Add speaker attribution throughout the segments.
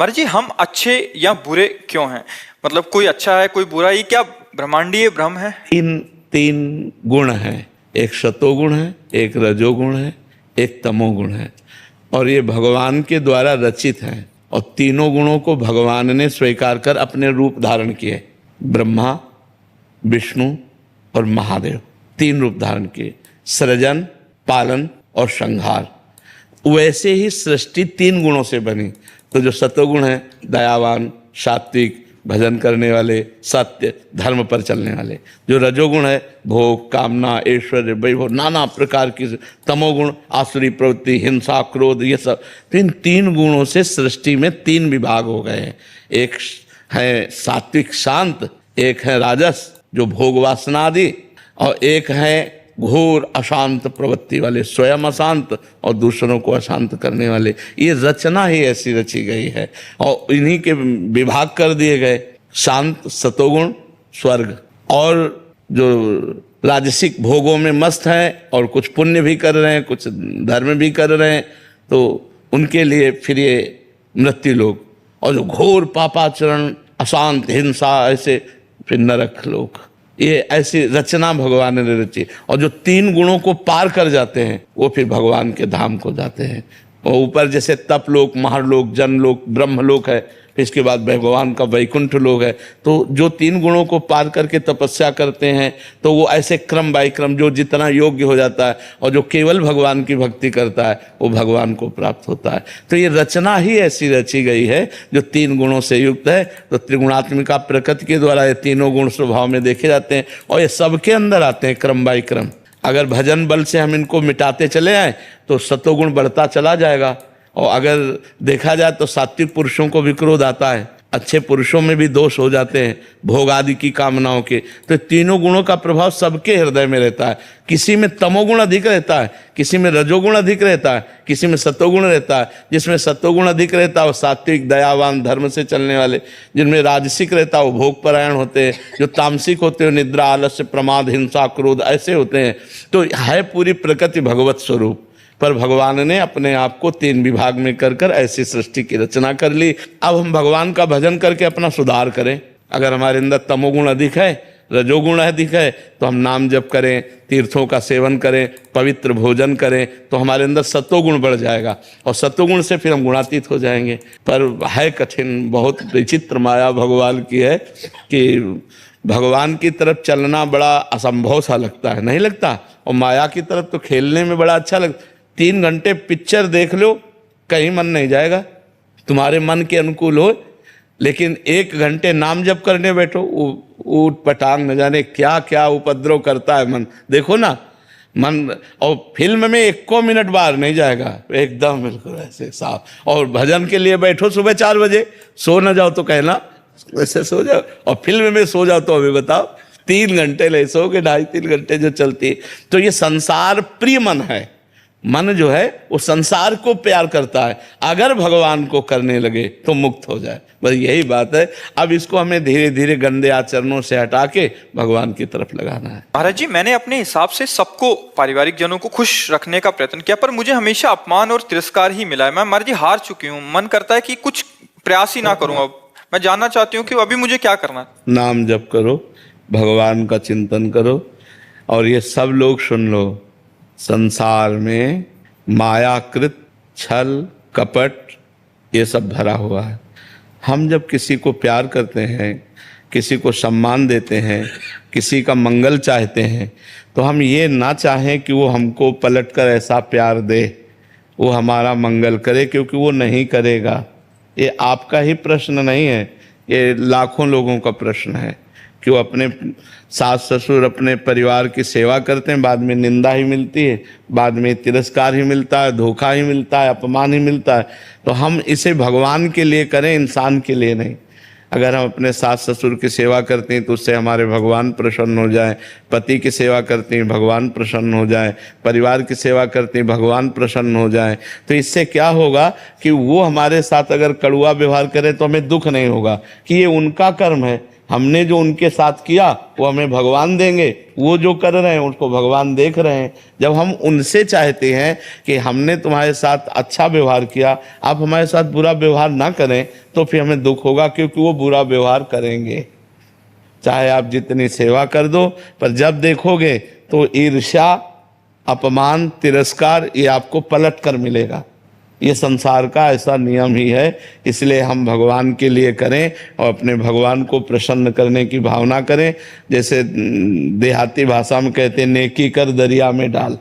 Speaker 1: महाराज जी, हम अच्छे या बुरे क्यों हैं? मतलब कोई अच्छा है कोई बुरा, ये क्या ब्रह्मांडीय भ्रम है?
Speaker 2: इन तीन गुण हैं, एक सतोगुण है, एक रजोगुण है, एक तमोगुण है, और ये भगवान के द्वारा रचित हैं। और तीनों गुणों को भगवान ने स्वीकार कर अपने रूप धारण किए। ब्रह्मा, विष्णु और महादेव तीन रूप धारण किए, सृजन, पालन और संहार। वैसे ही सृष्टि तीन गुणों से बनी। तो जो सतोगुण है, दयावान, सात्विक, भजन करने वाले, सत्य, धर्म पर चलने वाले। जो रजोगुण है, भोग, कामना, ऐश्वर्य, वैभव, नाना प्रकार की। तमोगुण, आसुरी प्रवृत्ति, हिंसा, क्रोध, ये सब। तो इन तीन गुणों से सृष्टि में तीन विभाग हो गए हैं। एक है सात्विक शांत, एक है राजस जो भोग वासना आदि, और एक है घोर अशांत प्रवृत्ति वाले, स्वयं अशांत और दूसरों को अशांत करने वाले। ये रचना ही ऐसी रची गई है और इन्हीं के विभाग कर दिए गए। शांत सतोगुण स्वर्ग, और जो राजसिक भोगों में मस्त हैं और कुछ पुण्य भी कर रहे हैं, कुछ धर्म भी कर रहे हैं, तो उनके लिए फिर ये मृत्यु लोक। और जो घोर पापाचरण, अशांत, हिंसा, ऐसे फिर नरक लोक। ये ऐसी रचना भगवान ने रची। और जो तीन गुणों को पार कर जाते हैं वो फिर भगवान के धाम को जाते हैं। और ऊपर जैसे तपलोक, महरलोक, जनलोक, ब्रह्मलोक है, फिर इसके बाद भगवान का वैकुंठ लोक है। तो जो तीन गुणों को पार करके तपस्या करते हैं तो वो ऐसे क्रम बाई क्रम जो जितना योग्य हो जाता है, और जो केवल भगवान की भक्ति करता है वो भगवान को प्राप्त होता है। तो ये रचना ही ऐसी रची गई है जो तीन गुणों से युक्त है। तो त्रिगुणात्मिका प्रकृति के द्वारा ये तीनों गुण स्वभाव में देखे जाते हैं और ये सबके अंदर आते हैं क्रम बाई क्रम। अगर भजन बल से हम इनको मिटाते चले आए तो सतोगुण बढ़ता चला जाएगा। और अगर देखा जाए तो सात्विक पुरुषों को भी क्रोध आता है, अच्छे पुरुषों में भी दोष हो जाते हैं भोग आदि की कामनाओं के। तो तीनों गुणों का प्रभाव सबके हृदय में रहता है। किसी में तमोगुण अधिक रहता है, किसी में रजोगुण अधिक रहता है, किसी में सतोगुण रहता है। जिसमें सतोगुण अधिक रहता है वो सात्विक, दयावान, धर्म से चलने वाले। जिनमें राजसिक रहता है वो भोग परायण होते हैं। जो तामसिक होते हैं निद्रा, आलस्य, प्रमाद, हिंसा, क्रोध, ऐसे होते हैं। तो है पूरी प्रकृति भगवत स्वरूप, पर भगवान ने अपने आप को तीन विभाग में कर कर ऐसी सृष्टि की रचना कर ली। अब हम भगवान का भजन करके अपना सुधार करें। अगर हमारे अंदर तमोगुण अधिक है, रजोगुण अधिक है, तो हम नाम जप करें, तीर्थों का सेवन करें, पवित्र भोजन करें, तो हमारे अंदर सतोगुण बढ़ जाएगा और सतोगुण से फिर हम गुणातीत हो जाएंगे। पर है कठिन, बहुत विचित्र माया भगवान की है कि भगवान की तरफ चलना बड़ा असंभव सा लगता है, नहीं लगता? और माया की तरफ तो खेलने में बड़ा अच्छा लगता। 3 घंटे पिक्चर देख लो, कहीं मन नहीं जाएगा, तुम्हारे मन के अनुकूल हो। लेकिन 1 घंटे नाम जप करने बैठो, ऊट पटांग न जाने क्या क्या उपद्रव करता है मन। देखो ना मन, और फिल्म में 1 मिनट बाहर नहीं जाएगा, एकदम बिल्कुल ऐसे साफ। और भजन के लिए बैठो सुबह 4 बजे, सो न जाओ तो कहना, वैसे सो जाओ। और फिल्म में सो जाओ तो अभी बताओ 3 घंटे ले सोगे, 2.5-3 घंटे जो चलती है। तो ये संसार प्रिय मन है। मन जो है वो संसार को प्यार करता है। अगर भगवान को करने लगे तो मुक्त हो जाए, बस यही बात है। अब इसको हमें धीरे धीरे गंदे आचरणों से हटा के भगवान की तरफ लगाना है।
Speaker 1: महाराज जी, मैंने अपने हिसाब से सबको, पारिवारिक जनों को खुश रखने का प्रयत्न किया, पर मुझे हमेशा अपमान और तिरस्कार ही मिला है। मैं महाराज जी हार चुकी हूँ। मन करता है कि कुछ प्रयास ही ना करूँ। अब मैं जानना चाहती हूँ कि अभी मुझे क्या करना है।
Speaker 2: नाम जप करो, भगवान का चिंतन करो, और ये सब लोग सुन लो, संसार में मायाकृत छल कपट ये सब भरा हुआ है। हम जब किसी को प्यार करते हैं, किसी को सम्मान देते हैं, किसी का मंगल चाहते हैं, तो हम ये ना चाहें कि वो हमको पलटकर ऐसा प्यार दे, वो हमारा मंगल करे, क्योंकि वो नहीं करेगा। ये आपका ही प्रश्न नहीं है, ये लाखों लोगों का प्रश्न है कि वो अपने सास ससुर, अपने परिवार की सेवा करते हैं, बाद में निंदा ही मिलती है, बाद में तिरस्कार ही मिलता है, धोखा ही मिलता है, अपमान ही मिलता है। तो हम इसे भगवान के लिए करें, इंसान के लिए नहीं। अगर हम अपने सास ससुर की सेवा करते हैं तो उससे हमारे भगवान प्रसन्न हो जाए, पति की सेवा करते हैं भगवान प्रसन्न हो जाए, परिवार की सेवा करते हैं भगवान प्रसन्न हो जाए, तो इससे क्या होगा कि वो हमारे साथ अगर कड़ुआ व्यवहार करें तो हमें दुख नहीं होगा कि ये उनका कर्म है, हमने जो उनके साथ किया वो हमें भगवान देंगे, वो जो कर रहे हैं उसको भगवान देख रहे हैं। जब हम उनसे चाहते हैं कि हमने तुम्हारे साथ अच्छा व्यवहार किया, आप हमारे साथ बुरा व्यवहार ना करें, तो फिर हमें दुख होगा, क्योंकि वो बुरा व्यवहार करेंगे। चाहे आप जितनी सेवा कर दो, पर जब देखोगे तो ईर्ष्या, अपमान, तिरस्कार ये आपको पलट कर मिलेगा। ये संसार का ऐसा नियम ही है। इसलिए हम भगवान के लिए करें और अपने भगवान को प्रसन्न करने की भावना करें। जैसे देहाती भाषा में कहते हैं, नेकी कर दरिया में डाल।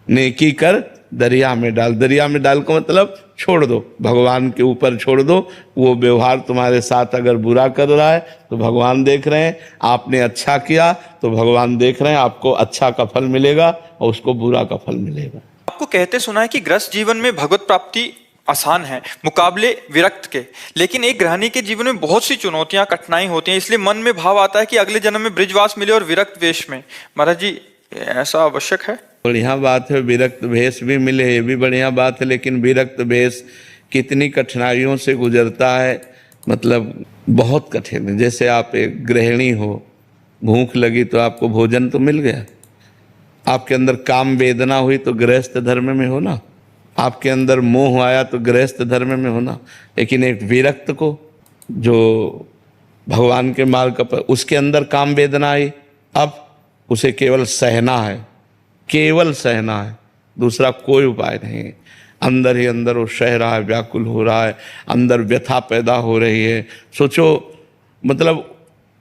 Speaker 2: नेकी कर दरिया में डाल। दरिया में डाल का मतलब छोड़ दो, भगवान के ऊपर छोड़ दो। वो व्यवहार तुम्हारे साथ अगर बुरा कर रहा है तो भगवान देख रहे हैं, आपने अच्छा किया तो भगवान देख रहे हैं, आपको अच्छा का फल मिलेगा और उसको बुरा का फल मिलेगा।
Speaker 1: आपको कहते सुना है कि गृहस्थ जीवन में भगवत प्राप्ति आसान है मुकाबले विरक्त के, लेकिन एक गृहिणी के जीवन में बहुत सी चुनौतियां, कठिनाई होती हैं, इसलिए मन में भाव आता है कि अगले जन्म में ब्रिजवास मिले और विरक्त वेश में। महाराज जी, ऐसा आवश्यक है?
Speaker 2: बढ़िया बात है, विरक्त भेष भी मिले, ये भी बढ़िया बात है, लेकिन विरक्त भेष कितनी कठिनाइयों से गुजरता है, मतलब बहुत कठिन है। जैसे आप एक गृहिणी हो, भूख लगी तो आपको भोजन तो मिल गया, आपके अंदर काम वेदना हुई तो गृहस्थ धर्म में हो ना, आपके अंदर मोह आया तो गृहस्थ धर्म में हो ना। लेकिन एक विरक्त को, जो भगवान के मार्ग पर, उसके अंदर काम वेदना आई, अब उसे केवल सहना है, केवल सहना है, दूसरा कोई उपाय नहीं है। अंदर ही अंदर वो सह रहा है, व्याकुल हो रहा है, अंदर व्यथा पैदा हो रही है। सोचो, मतलब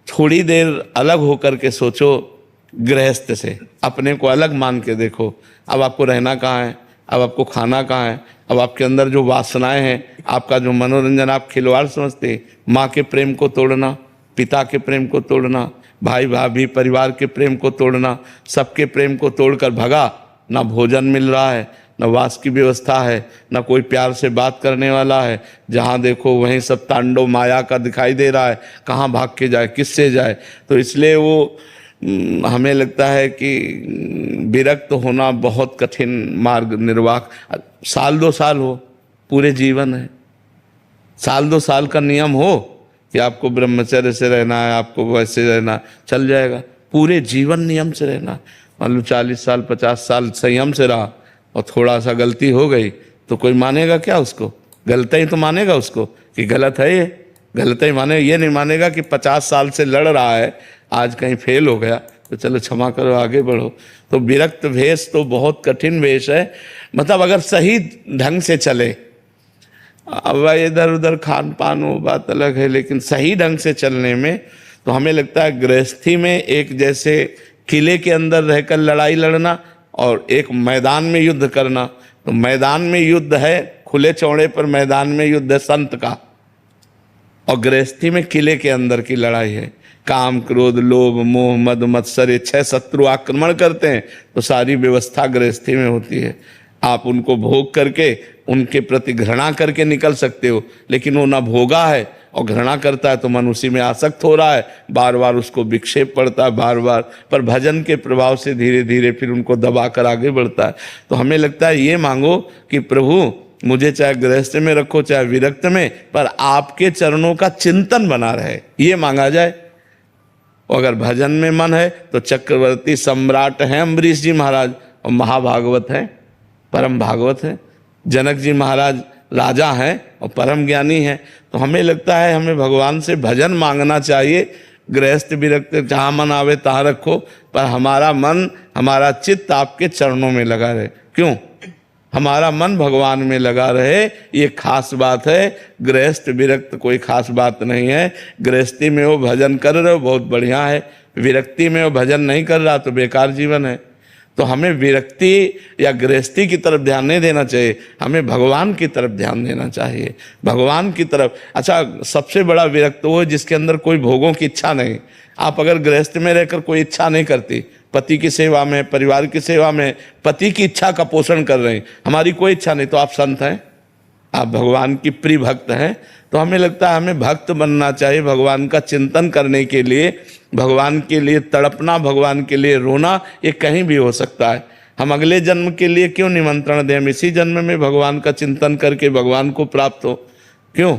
Speaker 2: थोड़ी देर अलग होकर के सोचो, गृहस्थ से अपने को अलग मान के देखो। अब आपको रहना कहाँ है, अब आपको खाना कहाँ है, अब आपके अंदर जो वासनाएं हैं, आपका जो मनोरंजन आप खिलवाड़ समझते, माँ के प्रेम को तोड़ना, पिता के प्रेम को तोड़ना, भाई भाभी परिवार के प्रेम को तोड़ना, सबके प्रेम को तोड़कर भगा। ना भोजन मिल रहा है, ना वास की व्यवस्था है, ना कोई प्यार से बात करने वाला है। जहाँ देखो वहीं सब तांडव माया का दिखाई दे रहा है, कहाँ भाग के जाए, किससे जाए। तो इसलिए वो हमें लगता है कि विरक्त होना बहुत कठिन मार्ग निर्वाह। साल 2 साल हो, पूरे जीवन है, साल 2 साल का नियम हो कि आपको ब्रह्मचर्य से रहना है, आपको वैसे रहना, चल जाएगा। पूरे जीवन नियम से रहना, मान लो 40 साल 50 साल संयम से रहा और थोड़ा सा गलती हो गई तो कोई मानेगा क्या उसको? गलती ही तो मानेगा उसको कि गलत है, ये गलत ही माने। ये नहीं मानेगा कि 50 साल से लड़ रहा है, आज कहीं फेल हो गया तो चलो क्षमा करो, आगे बढ़ो। तो विरक्त भेष तो बहुत कठिन भेष है। मतलब अगर सही ढंग से चले, अब इधर उधर खान पान वो बात अलग है, लेकिन सही ढंग से चलने में तो हमें लगता है गृहस्थी में एक जैसे किले के अंदर रहकर लड़ाई लड़ना और एक मैदान में युद्ध करना। तो मैदान में युद्ध है, खुले चौड़े पर मैदान में युद्ध है संत का, और गृहस्थी में किले के अंदर की लड़ाई है। काम क्रोध लोभ मोह मद मत्सर, ये 6 शत्रु आक्रमण करते हैं, तो सारी व्यवस्था गृहस्थी में होती है। आप उनको भोग करके उनके प्रति घृणा करके निकल सकते हो, लेकिन वो ना भोगा है और घृणा करता है तो मन उसी में आसक्त हो रहा है, बार बार उसको विक्षेप पड़ता है, बार बार। पर भजन के प्रभाव से धीरे धीरे फिर उनको दबा कर आगे बढ़ता है। तो हमें लगता है ये मांगो कि प्रभु मुझे चाहे गृहस्थ में रखो चाहे विरक्त में, पर आपके चरणों का चिंतन बना रहे, ये मांगा जाए। अगर भजन में मन है तो चक्रवर्ती सम्राट हैं अम्बरीश जी महाराज, और महाभागवत हैं, परम भागवत हैं। जनक जी महाराज राजा हैं और परम ज्ञानी हैं। तो हमें लगता है हमें भगवान से भजन मांगना चाहिए। गृहस्थ विरक्त जहाँ मन आवे तहाँ रखो, पर हमारा मन हमारा चित्त आपके चरणों में लगा रहे। क्यों? हमारा मन भगवान में लगा रहे, ये खास बात है। गृहस्थ विरक्त कोई खास बात नहीं है। गृहस्थी में वो भजन कर रहे हो बहुत बढ़िया है, विरक्ति में वो भजन नहीं कर रहा तो बेकार जीवन है। तो हमें विरक्ति या गृहस्थी की तरफ ध्यान नहीं देना चाहिए, हमें भगवान की तरफ ध्यान देना चाहिए, भगवान की तरफ। अच्छा, सबसे बड़ा विरक्त वो है जिसके अंदर कोई भोगों की इच्छा नहीं। आप अगर गृहस्थ में रहकर कोई इच्छा नहीं करती, पति की सेवा में, परिवार की सेवा में, पति की इच्छा का पोषण कर रहे हैं, हमारी कोई इच्छा नहीं, तो आप संत हैं, आप भगवान की प्रिय भक्त हैं। तो हमें लगता है हमें भक्त बनना चाहिए, भगवान का चिंतन करने के लिए, भगवान के लिए तड़पना, भगवान के लिए रोना, ये कहीं भी हो सकता है। हम अगले जन्म के लिए क्यों निमंत्रण दें? हम इसी जन्म में भगवान का चिंतन करके भगवान को प्राप्त हो। क्यों?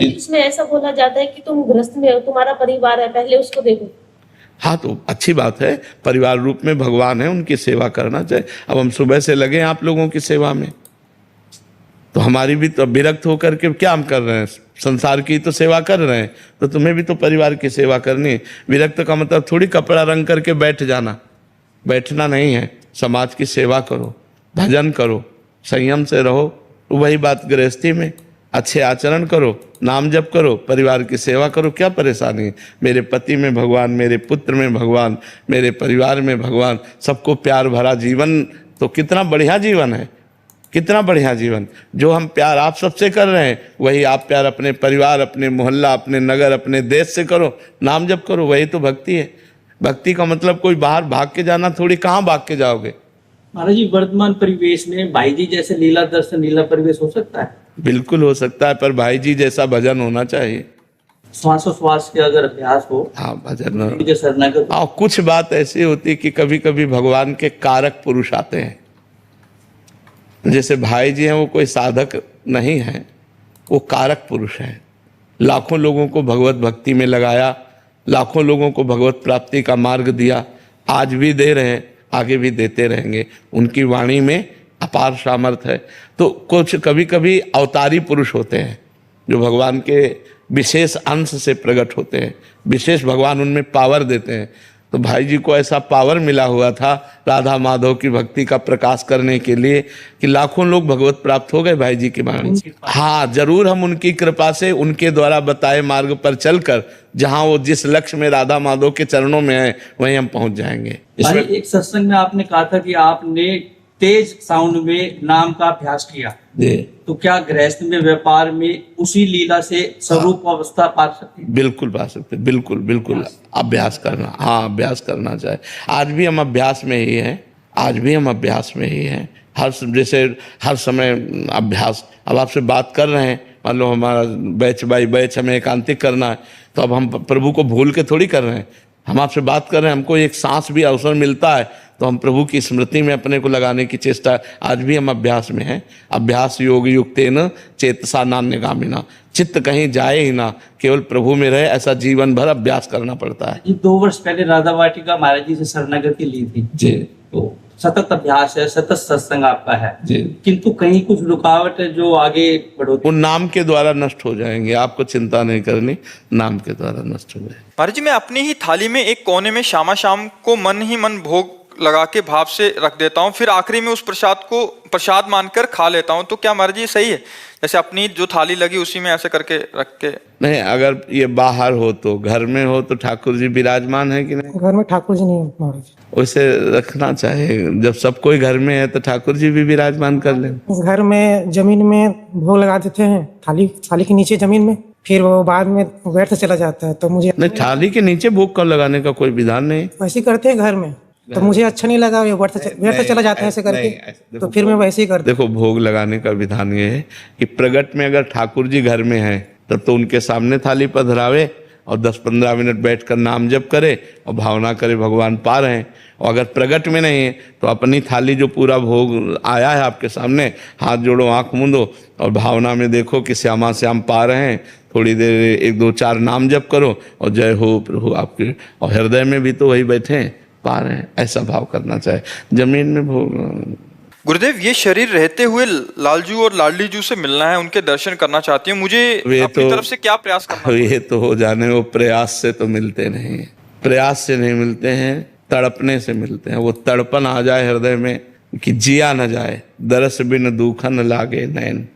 Speaker 3: महाराज जी इसमें ऐसा बोला जाता है कि तुम गृहस्थ में हो, तुम्हारा परिवार है, पहले उसको देखो।
Speaker 2: हाँ, तो अच्छी बात है, परिवार रूप में भगवान है, उनकी सेवा करना चाहिए। अब हम सुबह से लगे हैं आप लोगों की सेवा में, तो हमारी भी तो विरक्त होकर के क्या हम कर रहे हैं, संसार की तो सेवा कर रहे हैं, तो तुम्हें भी तो परिवार की सेवा करनी है। विरक्त का मतलब थोड़ी कपड़ा रंग करके बैठ जाना, बैठना नहीं है। समाज की सेवा करो, भजन करो, संयम से रहो। तो वही बात गृहस्थी में, अच्छे आचरण करो, नाम जप करो, परिवार की सेवा करो, क्या परेशानी है। मेरे पति में भगवान, मेरे पुत्र में भगवान, मेरे परिवार में भगवान, सबको प्यार भरा जीवन, तो कितना बढ़िया जीवन है, कितना बढ़िया जीवन। जो हम प्यार आप सबसे कर रहे हैं, वही आप प्यार अपने परिवार, अपने मोहल्ला, अपने नगर, अपने देश से करो, नाम जप करो, वही तो भक्ति है। भक्ति का मतलब कोई बाहर भाग के जाना थोड़ी, कहाँ भाग के जाओगे।
Speaker 4: महाराज जी वर्तमान परिवेश में भाई जी जैसे लीला दर्शन, लीला परिवेश हो सकता है?
Speaker 2: बिल्कुल हो सकता है, पर भाई जी जैसा भजन होना चाहिए।
Speaker 4: श्वासोश्वास के अगर अभ्यास हो,
Speaker 2: हाँ, भजन।
Speaker 4: जो शरणागत
Speaker 2: हाँ, कुछ बात ऐसी होती है कि कभी कभी भगवान के कारक पुरुष आते हैं। जैसे भाई जी हैं, वो कोई साधक नहीं है, वो कारक पुरुष हैं। लाखों लोगों को भगवत भक्ति में लगाया, लाखों लोगों को भगवत प्राप्ति का मार्ग दिया, आज भी दे रहे हैं, आगे भी देते रहेंगे। उनकी वाणी में अपार सामर्थ्य है। तो कुछ कभी कभी अवतारी पुरुष होते हैं जो भगवान के विशेष अंश से प्रकट होते हैं, विशेष भगवान उनमें पावर देते हैं। तो भाई जी को ऐसा पावर मिला हुआ था राधा माधव की भक्ति का प्रकाश करने के लिए कि लाखों लोग भगवत प्राप्त हो गए भाई जी की वाणी से। हाँ, जरूर हम उनकी कृपा से, उनके द्वारा बताए मार्ग पर चलकर जहाँ वो जिस लक्ष्य में राधा माधव के चरणों में है, वहीं हम पहुंच जाएंगे।
Speaker 4: भाई एक सत्संग में आपने कहा था कि आपने तेज साउंड में नाम का अभ्यास किया, तो क्या गृहस्थ में, व्यापार में उसी लीला से स्वरूप अवस्था पा सकते हैं?
Speaker 2: बिल्कुल पा सकते, बिल्कुल बिल्कुल। अभ्यास करना, हाँ, अभ्यास करना चाहिए। आज भी हम अभ्यास में ही हैं, आज भी हम अभ्यास में ही हैं। जैसे हर समय अभ्यास। अब आपसे बात कर रहे हैं, मान लो हमारा बैच बाई बैच हमें एकांतिक करना है, तो अब हम प्रभु को भूल के थोड़ी कर रहे हैं। हम आपसे बात कर रहे हैं, हमको एक सांस भी अवसर मिलता है तो हम प्रभु की स्मृति में अपने को लगाने की चेष्टा। आज भी हम अभ्यास में हैं। अभ्यास योग युक्तेन चेतसा नान्यगामिना, चित्त कहीं जाए ही ना, केवल प्रभु में रहे, ऐसा जीवन भर अभ्यास करना पड़ता है।
Speaker 4: जी 2 वर्ष पहले राधा वाटिका महाराज जी से शरणागति ली थी
Speaker 2: जी,
Speaker 4: तो सतत अभ्यास है, सतत सत्संग आपका है
Speaker 2: जी।
Speaker 4: किंतु कहीं कुछ रुकावट है जो आगे बढ़ोतरी?
Speaker 2: वो नाम के द्वारा नष्ट हो जाएंगे, आपको चिंता नहीं करनी, नाम के द्वारा नष्ट हो जाएंगे।
Speaker 1: महाराज जी, मैं अपनी ही थाली में एक कोने में शामा शाम को मन ही मन भोग लगा के भाव से रख देता हूँ, फिर आखिरी में उस प्रसाद को प्रसाद मानकर खा लेता हूँ। तो क्या महाराज जी सही है? जैसे अपनी जो थाली लगी उसी में ऐसे करके रख के?
Speaker 2: नहीं, अगर ये बाहर हो तो, घर में हो तो ठाकुर जी विराजमान है कि नहीं?
Speaker 5: घर में ठाकुर जी नहीं है महाराज।
Speaker 2: वैसे रखना चाहिए। जब सब कोई घर में है तो ठाकुर जी भी विराजमान कर लें।
Speaker 5: घर में जमीन में भोग लगा देते हैं, थाली के नीचे जमीन में, फिर वो बाद में व्यर्थ चला जाता है। तो मुझे
Speaker 2: नहीं, थाली के नीचे भोग का लगाने का कोई विधान नहीं।
Speaker 5: वैसे करते हैं घर में, तो मुझे अच्छा नहीं लगा, ये व्यर्थ चला जाता है ऐसे करके, तो फिर मैं वैसे ही करता।
Speaker 2: देखो, भोग लगाने का विधान ये है कि प्रगट में अगर ठाकुर जी घर में हैं तब तो उनके सामने थाली पर धरावे और 10-15 मिनट बैठकर नाम जप करे और भावना करे भगवान पा रहे हैं। और अगर प्रगट में नहीं है तो अपनी थाली जो पूरा भोग आया है आपके सामने, हाथ जोड़ो, आंख मूंदो और भावना में देखो कि श्यामा श्याम पा रहे हैं। थोड़ी देर 1-2-4 नाम जप करो और जय हो प्रभु आपके, और हृदय में भी तो वही बैठे हैं, पा रहे हैं, ऐसा भाव करना चाहिए। जमीन में भोग।
Speaker 1: गुरुदेव, ये शरीर रहते हुए लालजू और लाडली जू से मिलना है, उनके दर्शन करना चाहती हूँ, मुझे अपनी तरफ से क्या प्रयास करना?
Speaker 2: ये तो हो जाने, वो प्रयास से तो मिलते नहीं, प्रयास से नहीं मिलते हैं, तड़पने से मिलते हैं। वो तड़पन आ जाए हृदय में कि जिया न जाए, दरस बिन दूखन लागे नैन,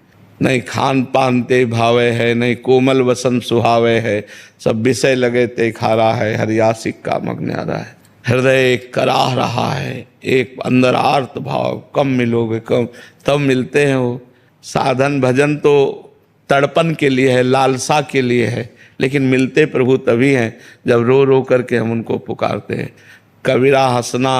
Speaker 2: नहीं खान पान ते भावे है, नहीं कोमल वसन सुहावे है, सब विषय लगे ते खारा है, हरियासिक का मग्न आ रहा है। हृदय एक कराह रहा है, एक अंदर आर्त भाव, कम मिलोगे कम, तब मिलते हैं। वो साधन भजन तो तड़पन के लिए है, लालसा के लिए है, लेकिन मिलते प्रभु तभी हैं जब रो रो करके हम उनको पुकारते हैं। कबीरा हंसना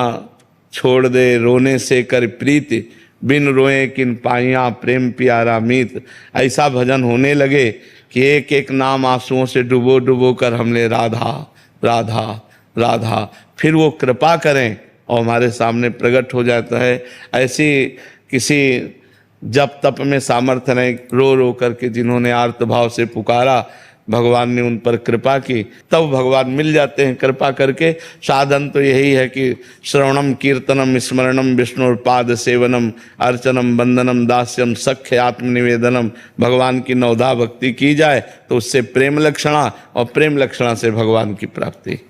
Speaker 2: छोड़ दे रोने से कर प्रीति, बिन रोए किन पाइया प्रेम प्यारा मीत। ऐसा भजन होने लगे कि एक एक नाम आंसुओं से डुबो डुबो कर हमने राधा राधा राधा, फिर वो कृपा करें और हमारे सामने प्रकट हो जाता है। ऐसी किसी जप तप में सामर्थ्य नहीं, रो रो करके जिन्होंने आर्त भाव से पुकारा, भगवान ने उन पर कृपा की, तब भगवान मिल जाते हैं कृपा करके। साधन तो यही है कि श्रवणम कीर्तनम स्मरणम विष्णुपाद सेवनम अर्चनम बंदनम दास्यम सख्य आत्मनिवेदनम, भगवान की नवधा भक्ति की जाए तो उससे प्रेम लक्षणा, और प्रेम लक्षणा से भगवान की प्राप्ति।